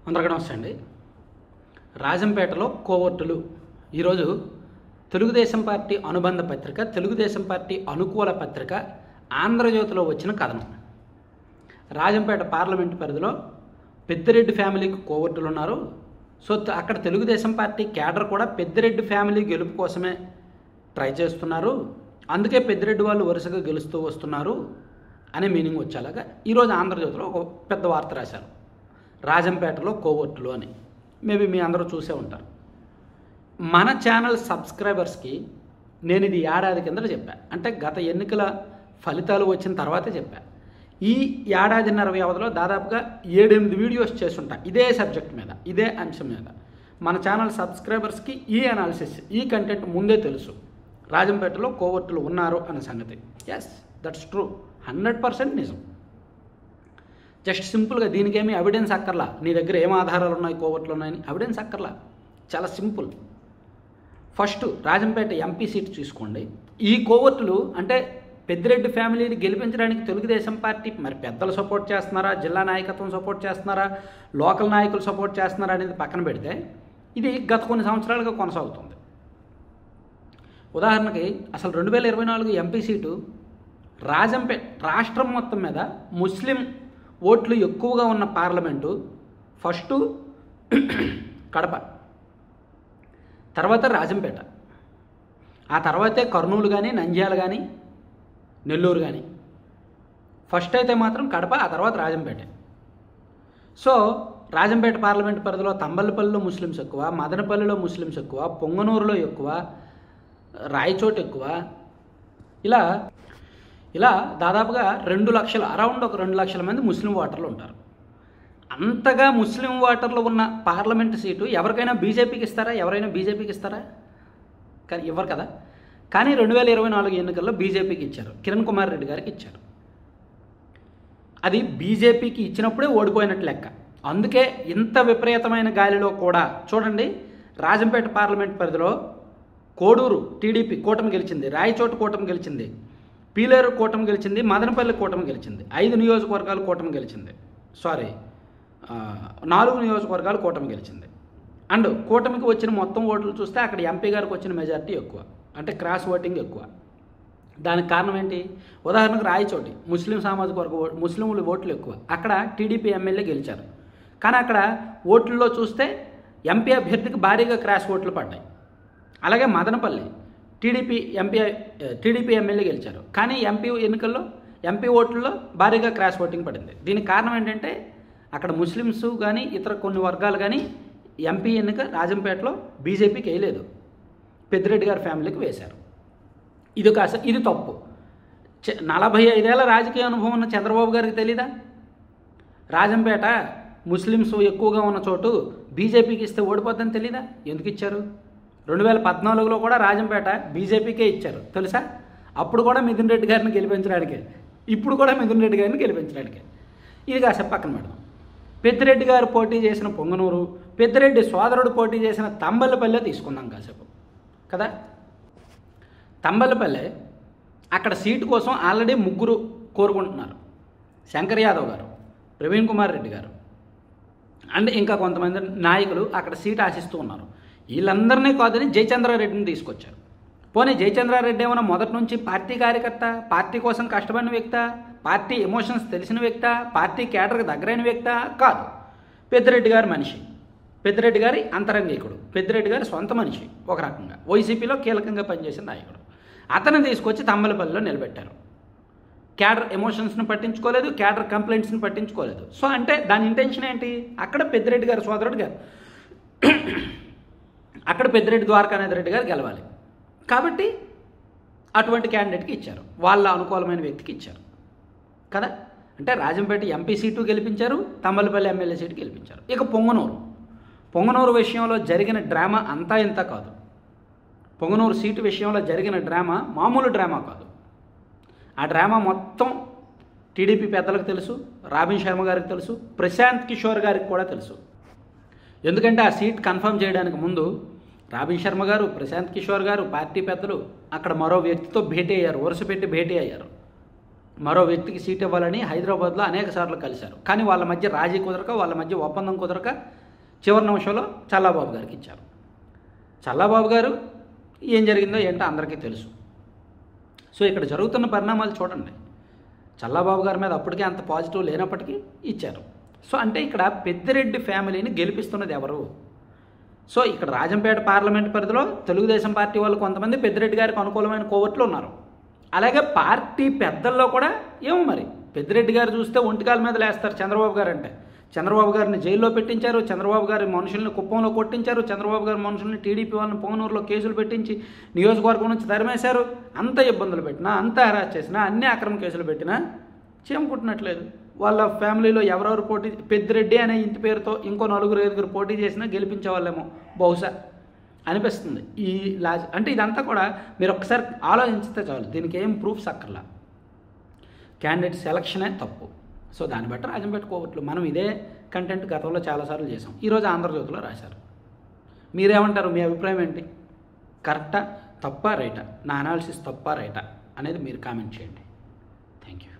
అందరికీ నమస్తే అండి. రాజంపేటలో కోవర్టులు ఈరోజు తెలుగుదేశం పార్టీ అనుబంధ పత్రిక, తెలుగుదేశం పార్టీ అనుకూల పత్రిక ఆంధ్రజ్యోతిలో వచ్చిన కథనం. రాజంపేట పార్లమెంటు పరిధిలో పెద్దిరెడ్డి ఫ్యామిలీకి కోవర్టులు ఉన్నారు. సో అక్కడ తెలుగుదేశం పార్టీ క్యాడర్ కూడా పెద్దిరెడ్డి ఫ్యామిలీ గెలుపు కోసమే ట్రై చేస్తున్నారు, అందుకే పెద్దిరెడ్డి వాళ్ళు వరుసగా గెలుస్తూ వస్తున్నారు అనే మీనింగ్ వచ్చేలాగా ఈరోజు ఆంధ్రజ్యోతిలో ఒక పెద్ద వార్త రాశారు. రాజంపేటలో కోవర్టులు అని. మేబీ మీ అందరూ చూసే ఉంటారు. మన ఛానల్ సబ్స్క్రైబర్స్కి నేను ఇది ఏడాది కిందట చెప్పాను, అంటే గత ఎన్నికల ఫలితాలు వచ్చిన తర్వాతే చెప్పాను. ఈ ఏడాదిన్నర వ్యవధిలో దాదాపుగా 7-8 వీడియోస్ చేసుంటా ఇదే సబ్జెక్ట్ మీద, ఇదే అంశం మీద. మన ఛానల్ సబ్స్క్రైబర్స్కి ఈ అనాలిసిస్, ఈ కంటెంట్ ముందే తెలుసు. రాజంపేటలో కోవర్టులు ఉన్నారు అనే సంగతి. ఎస్, దట్స్ ట్రూ, 100% నిజం. జస్ట్ సింపుల్గా దీనికేమీ ఎవిడెన్స్ అక్కర్లా. నీ దగ్గర ఏం ఆధారాలు ఉన్నాయి కోవర్టులు ఉన్నాయని ఎవిడెన్స్ అక్కర్లా, చాలా simple. First Rajampet MP seat చూసుకోండి. ఈ కోవర్టులు అంటే పెద్దిరెడ్డి ఫ్యామిలీని గెలిపించడానికి తెలుగుదేశం పార్టీ మరి పెద్దలు సపోర్ట్ చేస్తున్నారా, జిల్లా నాయకత్వం సపోర్ట్ చేస్తున్నారా, లోకల్ నాయకులు సపోర్ట్ చేస్తున్నారా అనేది పక్కన పెడితే ఇది గత కొన్ని సంవత్సరాలుగా కొనసాగుతుంది. ఉదాహరణకి అసలు 2024 ఎంపీ సీటు రాజంపేట రాష్ట్రం మొత్తం మీద ముస్లిం ఓట్లు ఎక్కువగా ఉన్న పార్లమెంటు ఫస్ట్ కడప, తర్వాత రాజంపేట, ఆ తర్వాతే కర్నూలు కానీ, నంద్యాల కానీ, నెల్లూరు కానీ. ఫస్ట్ అయితే మాత్రం కడప, ఆ తర్వాత రాజంపేట. సో రాజంపేట పార్లమెంట్ పరిధిలో తంబలపల్లిలో ముస్లిమ్స్ ఎక్కువ, మదనపల్లిలో ముస్లిమ్స్ ఎక్కువ, పొంగనూరులో ఎక్కువ, రాయచోట ఎక్కువ. ఇలా దాదాపుగా 2 లక్షల, అరౌండ్ ఒక 2 లక్షల మంది ముస్లిం ఓటర్లు ఉంటారు. అంతగా ముస్లిం ఓటర్లు ఉన్న పార్లమెంటు సీటు ఎవరికైనా బీజేపీకి ఇస్తారా? ఎవరైనా బీజేపీకి ఇస్తారా? కానీ ఇవ్వరు కదా. కానీ 2024 ఎన్నికల్లో బీజేపీకి ఇచ్చారు, కిరణ్ కుమార్ రెడ్డి గారికి ఇచ్చారు. అది బీజేపీకి ఇచ్చినప్పుడే ఓడిపోయినట్టు లెక్క. అందుకే ఇంత విపరీతమైన గాలిలో కూడా చూడండి, రాజంపేట పార్లమెంట్ పరిధిలో కోడూరు టీడీపీ కూటమి గెలిచింది, రాయచోట కూటమి గెలిచింది, పీలేరు కూటమి గెలిచింది, మదనపల్లి కూటమి గెలిచింది, 5 నియోజకవర్గాలు కూటమి గెలిచింది, 4 నియోజకవర్గాలు కూటమి గెలిచింది. అండ్ కూటమికి వచ్చిన మొత్తం ఓట్లు చూస్తే అక్కడ ఎంపీ గారికి వచ్చిన మెజారిటీ ఎక్కువ, అంటే క్రాస్ ఓటింగ్ ఎక్కువ. దానికి కారణం ఏంటి? ఉదాహరణకు రాయచోటి ముస్లిం సామాజిక వర్గ ముస్లింలు ఓట్లు ఎక్కువ, అక్కడ టీడీపీ ఎమ్మెల్యే గెలిచారు. కానీ అక్కడ ఓట్లలో చూస్తే ఎంపీ అభ్యర్థికి భారీగా క్రాస్ ఓట్లు పడ్డాయి. అలాగే మదనపల్లి టీడీపీ ఎమ్మెల్యే గెలిచారు, కానీ ఎంపీ ఎన్నికల్లో ఎంపీ ఓట్లలో భారీగా క్రాస్ ఓటింగ్ పడింది. దీనికి కారణం ఏంటంటే అక్కడ ముస్లిమ్స్ కానీ ఇతర కొన్ని వర్గాలు కానీ ఎంపీ ఎన్నిక రాజంపేటలో బీజేపీకి వేయలేదు, పెద్దిరెడ్డి గారి ఫ్యామిలీకి వేశారు. ఇది తప్పు. 45 ఏళ్ల రాజకీయ అనుభవం ఉన్న చంద్రబాబు గారికి తెలీదా? రాజంపేట ముస్లిమ్స్ ఎక్కువగా ఉన్న చోటు బీజేపీకి ఇస్తే ఓడిపోద్దని తెలీదా? ఎందుకు ఇచ్చారు? 2014లో కూడా రాజంపేట బీజేపీకే ఇచ్చారు, తెలుసా? అప్పుడు కూడా మిథున్ రెడ్డి గారిని గెలిపించడానికే, ఇప్పుడు కూడా మిథున్ రెడ్డి గారిని గెలిపించడానికే. ఇది కాసేపు పక్కన పెడదాం. పెద్దిరెడ్డి గారు పోటీ చేసిన పొంగనూరు, పెద్దిరెడ్డి సోదరుడు పోటీ చేసిన తంబలపల్లె తీసుకుందాం కాసేపు కదా. తంబలపల్లె అక్కడ సీటు కోసం ఆల్రెడీ 3 కోరుకుంటున్నారు. శంకర్ యాదవ్ గారు, ప్రవీణ్ కుమార్ రెడ్డి గారు అండ్ ఇంకా కొంతమంది నాయకులు అక్కడ సీటు ఆశిస్తూ ఉన్నారు. వీళ్ళందరినీ కాదని జయచంద్రారెడ్డిని తీసుకొచ్చారు. పోనీ జయచంద్రారెడ్డి ఏమైనా మొదటి నుంచి పార్టీ కార్యకర్త, పార్టీ కోసం కష్టపడిన వ్యక్త, పార్టీ ఎమోషన్స్ తెలిసిన వ్యక్త, పార్టీ కేడర్కి దగ్గరైన వ్యక్త? కాదు. పెద్దిరెడ్డి గారి మనిషి, పెద్దిరెడ్డి గారి అంతరంగికుడు, పెద్దిరెడ్డి గారి సొంత మనిషి, ఒక రకంగా వైసీపీలో కీలకంగా పనిచేసిన నాయకుడు. అతను తీసుకొచ్చి తంబలపల్లిలో నిలబెట్టారు. క్యాడర్ ఎమోషన్స్ని పట్టించుకోలేదు, క్యాడర్ కంప్లైంట్స్ని పట్టించుకోలేదు. సో అంటే దాని ఇంటెన్షన్ ఏంటి? అక్కడ పెద్దిరెడ్డి గారి సోదరుడు గారు, అక్కడ పెద్దిరెడ్డి ద్వారకానాథ్ గారు గెలవాలి కాబట్టి అటువంటి క్యాండిడేట్కి ఇచ్చారు, వాళ్ళ అనుకూలమైన వ్యక్తికి ఇచ్చారు కదా. అంటే రాజంపేట ఎంపీ సీటు గెలిపించారు, తంబలపల్లి ఎమ్మెల్యే సీటు గెలిపించారు. ఇక పొంగనూరు విషయంలో జరిగిన డ్రామా అంతా ఇంత కాదు. పొంగనూరు సీటు విషయంలో జరిగిన డ్రామా మామూలు డ్రామా కాదు. ఆ డ్రామా మొత్తం టీడీపీ పెద్దలకు తెలుసు, రాబిన్ శర్మ గారికి తెలుసు, ప్రశాంత్ కిషోర్ గారికి కూడా తెలుసు. ఎందుకంటే ఆ సీట్ కన్ఫర్మ్ చేయడానికి ముందు రాబిన్ శర్మ గారు, ప్రశాంత్ కిషోర్ గారు, పార్టీ పెద్దలు అక్కడ మరో వ్యక్తితో భేటీ అయ్యారు, వరుస పెట్టి భేటీ అయ్యారు. మరో వ్యక్తికి సీట్ ఇవ్వాలని హైదరాబాద్లో అనేక సార్లు కలిశారు. కానీ వాళ్ళ మధ్య రాజీ కుదరక, వాళ్ళ మధ్య ఒప్పందం కుదరక చివరి నిమిషంలో చల్లాబాబు గారికి ఇచ్చారు. చల్లాబాబు గారు ఏం జరిగిందో ఏంటో అందరికీ తెలుసు. సో ఇక్కడ జరుగుతున్న పరిణామాలు చూడండి. చల్లాబాబు గారి మీద అప్పటికే అంత పాజిటివ్ లేనప్పటికీ ఇచ్చారు. సో అంటే ఇక్కడ పెద్దిరెడ్డి ఫ్యామిలీని గెలిపిస్తున్నది ఎవరు? సో ఇక్కడ రాజంపేట పార్లమెంట్ పరిధిలో తెలుగుదేశం పార్టీ వాళ్ళు కొంతమంది పెద్దిరెడ్డి గారికి అనుకూలమైన కోవర్టులు ఉన్నారు. అలాగే పార్టీ పెద్దల్లో కూడా ఏమో మరి పెద్దిరెడ్డి గారు చూస్తే ఒంటికాల మీద లేస్తారు. చంద్రబాబు గారు అంటే చంద్రబాబు గారిని జైల్లో పెట్టించారు, చంద్రబాబు గారి మనుషుల్ని కుప్పంలో కొట్టించారు, చంద్రబాబు గారి మనుషుల్ని టీడీపీ వాళ్ళని పొంగనూరులో కేసులు పెట్టించి నియోజకవర్గం నుంచి తరిమేశారు. అంత ఇబ్బందులు పెట్టినా, అంత హెరాస్ చేసినా, అన్ని అక్రమ కేసులు పెట్టినా చేమకుట్టినట్లేదు. వాళ్ళ ఫ్యామిలీలో ఎవరెవరు పోటీ, పెద్దిరెడ్డి అనే ఇంటి పేరుతో ఇంకో 4-5 పోటీ చేసినా గెలిపించే వాళ్ళేమో బహుశా అనిపిస్తుంది. ఈ అంటే ఇదంతా కూడా మీరు ఒక్కసారి ఆలోచించితే చాలు. దీనికి ఏం ప్రూఫ్స్ అక్కర్లా, క్యాండిడేట్ సెలక్షనే తప్పు. సో దాన్ని బట్టి రాజంపేట కోవర్టులు మనం ఇదే కంటెంట్ గతంలో చాలాసార్లు చేసాం. ఈరోజు ఆంధ్రజ్యోతిలో రాశారు. మీరేమంటారు? మీ అభిప్రాయం ఏంటి? కరెక్టా, తప్పా, రైటా? నా అనాలిసిస్ తప్పా రైటా అనేది మీరు కామెంట్ చేయండి. Thank you.